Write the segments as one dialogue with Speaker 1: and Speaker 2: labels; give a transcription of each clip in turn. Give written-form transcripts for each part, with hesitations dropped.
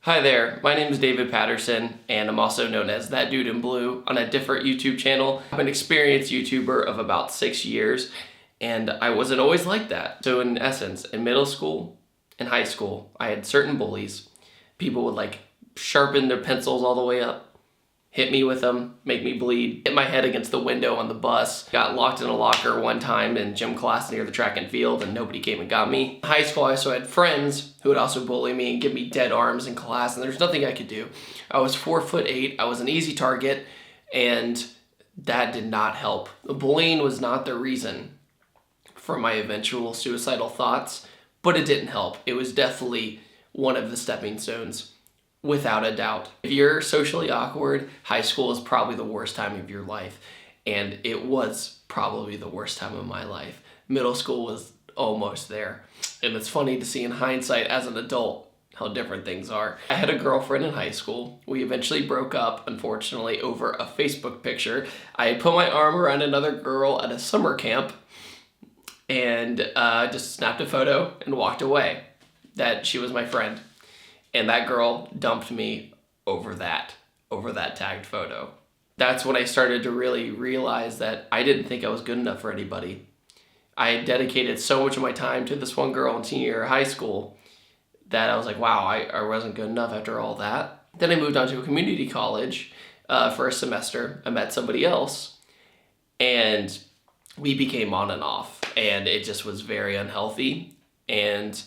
Speaker 1: Hi there, my name is David Patterson, and I'm also known as That Dude in Blue on a different YouTube channel. I'm an experienced YouTuber of about 6 years, and I wasn't always like that. So in essence, in middle school and high school, I had certain bullies. People would sharpen their pencils all the way up, hit me with them, make me bleed, hit my head against the window on the bus, got locked in a locker one time in gym class near the track and field and nobody came and got me. In high school, I also had friends who would also bully me and give me dead arms in class, and there's nothing I could do. I was 4'8", I was an easy target, and that did not help. The bullying was not the reason for my eventual suicidal thoughts, but it didn't help. It was definitely one of the stepping stones. Without a doubt. If you're socially awkward, high school is probably the worst time of your life. And it was probably the worst time of my life. Middle school was almost there. And it's funny to see in hindsight as an adult how different things are. I had a girlfriend in high school. We eventually broke up, unfortunately, over a Facebook picture. I had put my arm around another girl at a summer camp and just snapped a photo and walked away. That she was my friend. And that girl dumped me over that tagged photo. That's when I started to really realize that I didn't think I was good enough for anybody. I had dedicated so much of my time to this one girl in senior year of high school that I was like, wow, I wasn't good enough after all that. Then I moved on to a community college for a semester. I met somebody else and we became on and off, and it just was very unhealthy, and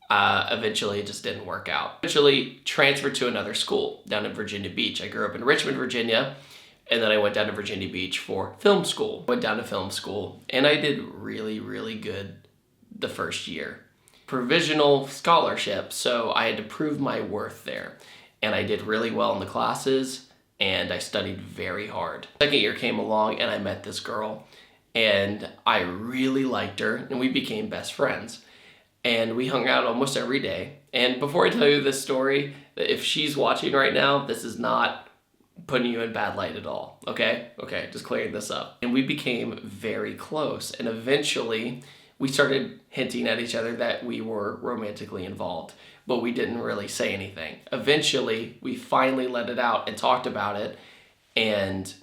Speaker 1: eventually it just didn't work out. Eventually transferred to another school down in Virginia Beach. I grew up in Richmond, Virginia, and then I went down to Virginia Beach for film school. Went down to film school, and I did really, really good the first year. Provisional scholarship, so I had to prove my worth there. And I did really well in the classes, and I studied very hard. Second year came along, and I met this girl, and I really liked her, and we became best friends. And we hung out almost every day. And before I tell you this story, if she's watching right now, this is not putting you in bad light at all, okay? Okay, just clearing this up. And we became very close. And eventually, we started hinting at each other that we were romantically involved, but we didn't really say anything. Eventually, we finally let it out and talked about it. And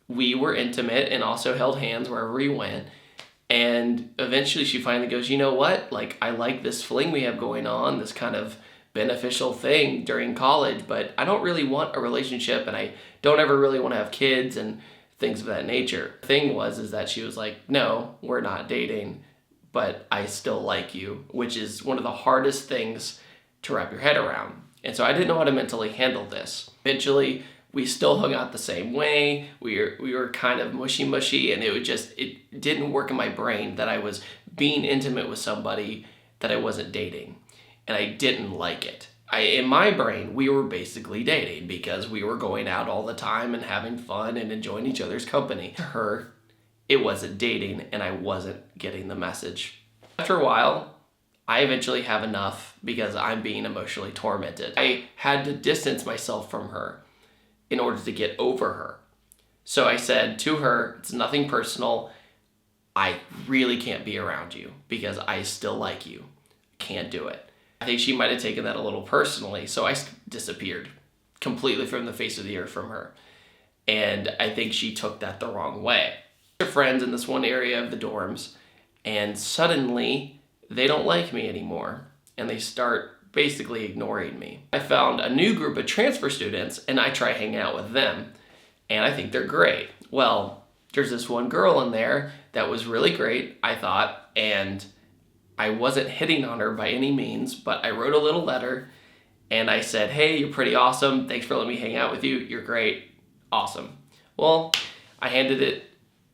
Speaker 1: we were intimate and also held hands wherever we went. And eventually she finally goes, you know what? I like this fling we have going on, this kind of beneficial thing during college, but I don't really want a relationship, and I don't ever really want to have kids and things of that nature. The thing is that she was like, no, we're not dating, but I still like you, which is one of the hardest things to wrap your head around. And so I didn't know how to mentally handle this. Eventually, we still hung out the same way. We were kind of mushy, and it didn't work in my brain that I was being intimate with somebody that I wasn't dating, and I didn't like it. In my brain, we were basically dating because we were going out all the time and having fun and enjoying each other's company. To her, it wasn't dating, and I wasn't getting the message. After a while, I eventually have enough because I'm being emotionally tormented. I had to distance myself from her in order to get over her. So I said to her, it's nothing personal. I really can't be around you because I still like you. Can't do it. I think she might have taken that a little personally, so I disappeared completely from the face of the earth from her. And I think she took that the wrong way. We're friends in this one area of the dorms, and suddenly they don't like me anymore, and they start basically ignoring me. I found a new group of transfer students, and I try hanging out with them, and I think they're great. Well, there's this one girl in there that was really great, I thought, and I wasn't hitting on her by any means, but I wrote a little letter, and I said, hey, you're pretty awesome. Thanks for letting me hang out with you. You're great. Awesome. Well, I handed it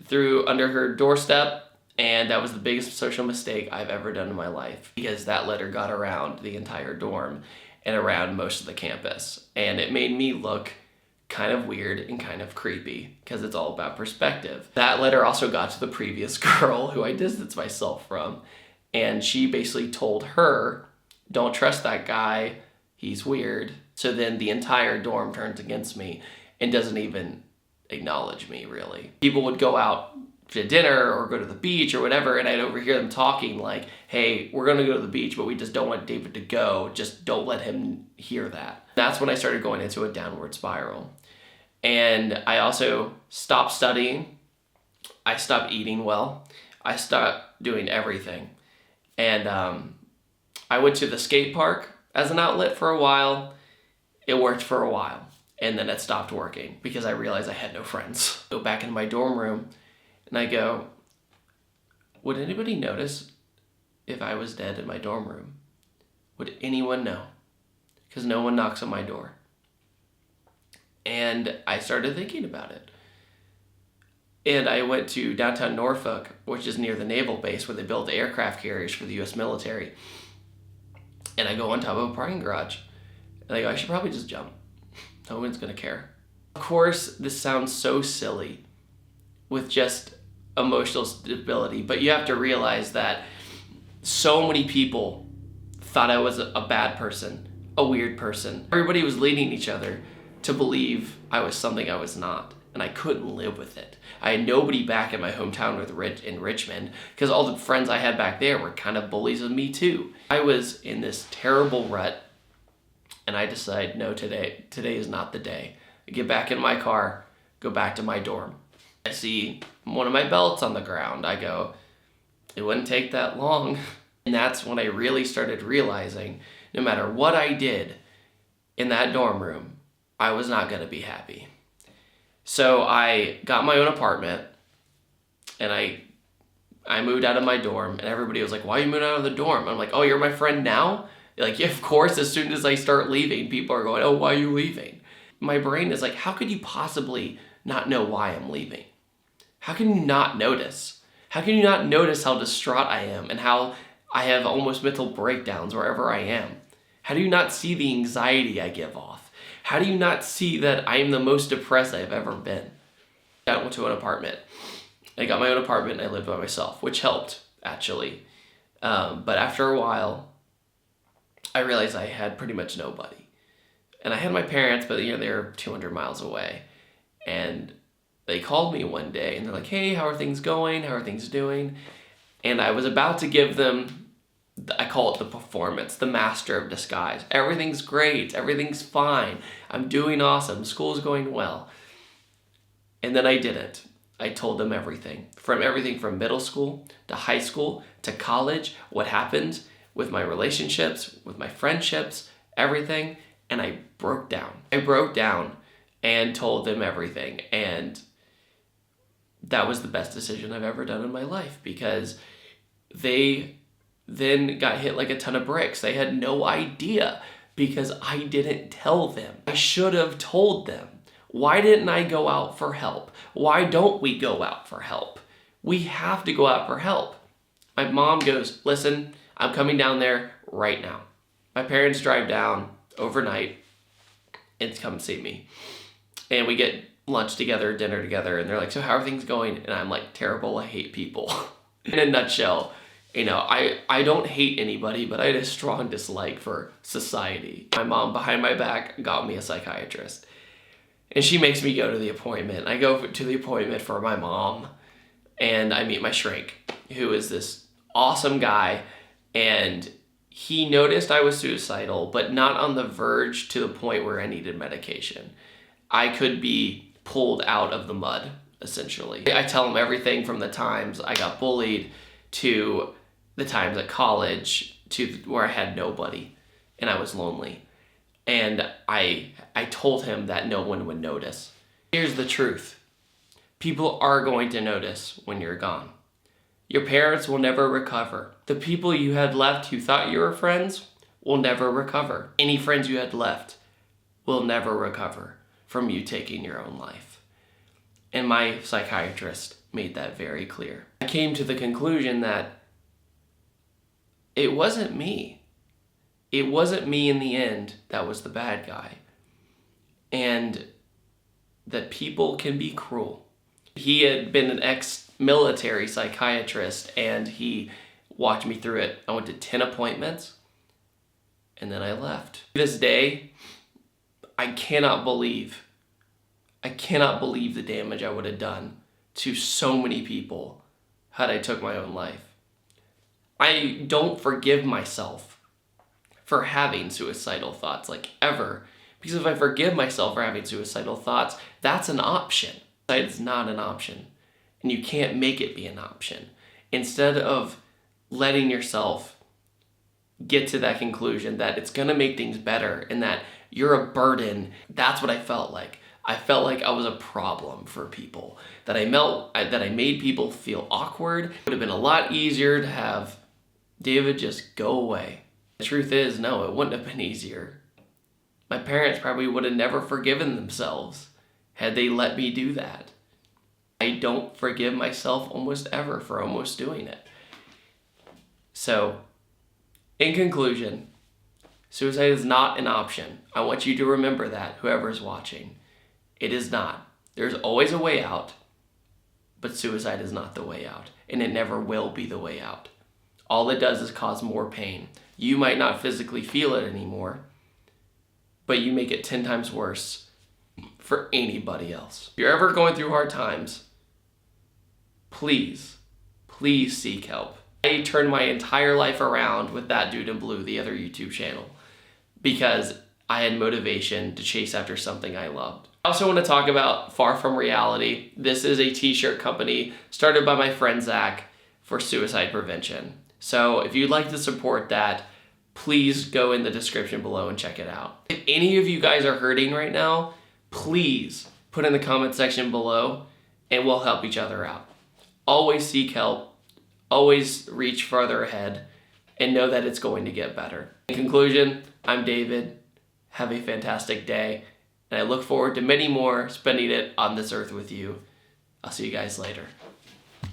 Speaker 1: through under her doorstep, and that was the biggest social mistake I've ever done in my life, because that letter got around the entire dorm and around most of the campus. And it made me look kind of weird and kind of creepy because it's all about perspective. That letter also got to the previous girl who I distanced myself from. And she basically told her, don't trust that guy. He's weird. So then the entire dorm turns against me and doesn't even acknowledge me, really. People would go out to dinner or go to the beach or whatever, and I'd overhear them talking like, hey, we're gonna go to the beach, but we just don't want David to go. Just don't let him hear that. That's when I started going into a downward spiral. And I also stopped studying. I stopped eating well. I stopped doing everything. And I went to the skate park as an outlet for a while. It worked for a while. And then it stopped working because I realized I had no friends. Go back into my dorm room and I go, would anybody notice if I was dead in my dorm room? Would anyone know? Because no one knocks on my door. And I started thinking about it. And I went to downtown Norfolk, which is near the naval base where they build aircraft carriers for the U.S. military. And I go on top of a parking garage. And I go, I should probably just jump. No one's gonna care. Of course, this sounds so silly with just emotional stability, but you have to realize that so many people thought I was a bad person, a weird person. Everybody was leading each other to believe I was something I was not, and I couldn't live with it. I had nobody back in my hometown in Richmond because all the friends I had back there were kind of bullies of me too. I was in this terrible rut, and I decided, no, today is not the day. I get back in my car, go back to my dorm. I see one of my belts on the ground. I go, it wouldn't take that long. And that's when I really started realizing no matter what I did in that dorm room, I was not gonna be happy. So I got my own apartment and I moved out of my dorm, and everybody was like, why you moved out of the dorm? I'm like, oh, you're my friend now? Like, yeah, of course, as soon as I start leaving, people are going, oh, why are you leaving? My brain is like, how could you possibly not know why I'm leaving? How can you not notice? How can you not notice how distraught I am and how I have almost mental breakdowns wherever I am? How do you not see the anxiety I give off? How do you not see that I am the most depressed I've ever been? I went to an apartment. I got my own apartment and I lived by myself, which helped, actually. But after a while, I realized I had pretty much nobody. And I had my parents, but they were 200 miles away. And they called me one day and they're like, hey, how are things going? How are things doing? And I was about to give them, I call it the performance, the master of disguise. Everything's great. Everything's fine. I'm doing awesome. School's going well. And then I didn't. I told them everything from middle school to high school to college, what happened with my relationships, with my friendships, everything. And I broke down. I broke down and told them everything. And that was the best decision I've ever done in my life, because they then got hit like a ton of bricks. They had no idea because I didn't tell them. I should have told them. Why didn't I go out for help? Why don't we go out for help? We have to go out for help. My mom goes, listen, I'm coming down there right now. My parents drive down overnight and come see me. And we get lunch together, dinner together, and they're like, so how are things going? And I'm like, terrible, I hate people. In a nutshell, I don't hate anybody, but I had a strong dislike for society. My mom, behind my back, got me a psychiatrist. And she makes me go to the appointment. I go to the appointment for my mom, and I meet my shrink, who is this awesome guy, and he noticed I was suicidal, but not on the verge to the point where I needed medication. I could be pulled out of the mud, essentially. I tell him everything from the times I got bullied to the times at college to where I had nobody and I was lonely. And I told him that no one would notice. Here's the truth. People are going to notice when you're gone. Your parents will never recover. The people you had left who thought you were friends will never recover. Any friends you had left will never recover from you taking your own life. And my psychiatrist made that very clear. I came to the conclusion that it wasn't me. It wasn't me in the end that was the bad guy. And that people can be cruel. He had been an ex-military psychiatrist and he walked me through it. I went to 10 appointments and then I left. To this day, I cannot believe the damage I would have done to so many people had I took my own life. I don't forgive myself for having suicidal thoughts, like ever. Because if I forgive myself for having suicidal thoughts, that's an option. Suicide is not an option. And you can't make it be an option. Instead of letting yourself get to that conclusion that it's gonna make things better and that you're a burden, that's what I felt like. I felt like I was a problem for people, that I made people feel awkward. It would have been a lot easier to have David just go away. The truth is, no, it wouldn't have been easier. My parents probably would have never forgiven themselves had they let me do that. I don't forgive myself almost ever for almost doing it. So, in conclusion, suicide is not an option. I want you to remember that, whoever is watching. It is not. There's always a way out, but suicide is not the way out, and it never will be the way out. All it does is cause more pain. You might not physically feel it anymore, but you make it 10 times worse for anybody else. If you're ever going through hard times, please seek help. I turned my entire life around with That Dude in Blue, the other YouTube channel, because I had motivation to chase after something I loved. I also want to talk about Far From Reality. This is a t-shirt company started by my friend Zach for suicide prevention. So if you'd like to support that, please go in the description below and check it out. If any of you guys are hurting right now, please put in the comment section below and we'll help each other out. Always seek help, always reach farther ahead, and know that it's going to get better. In conclusion, I'm David. Have a fantastic day, and I look forward to many more spending it on this earth with you. I'll see you guys later.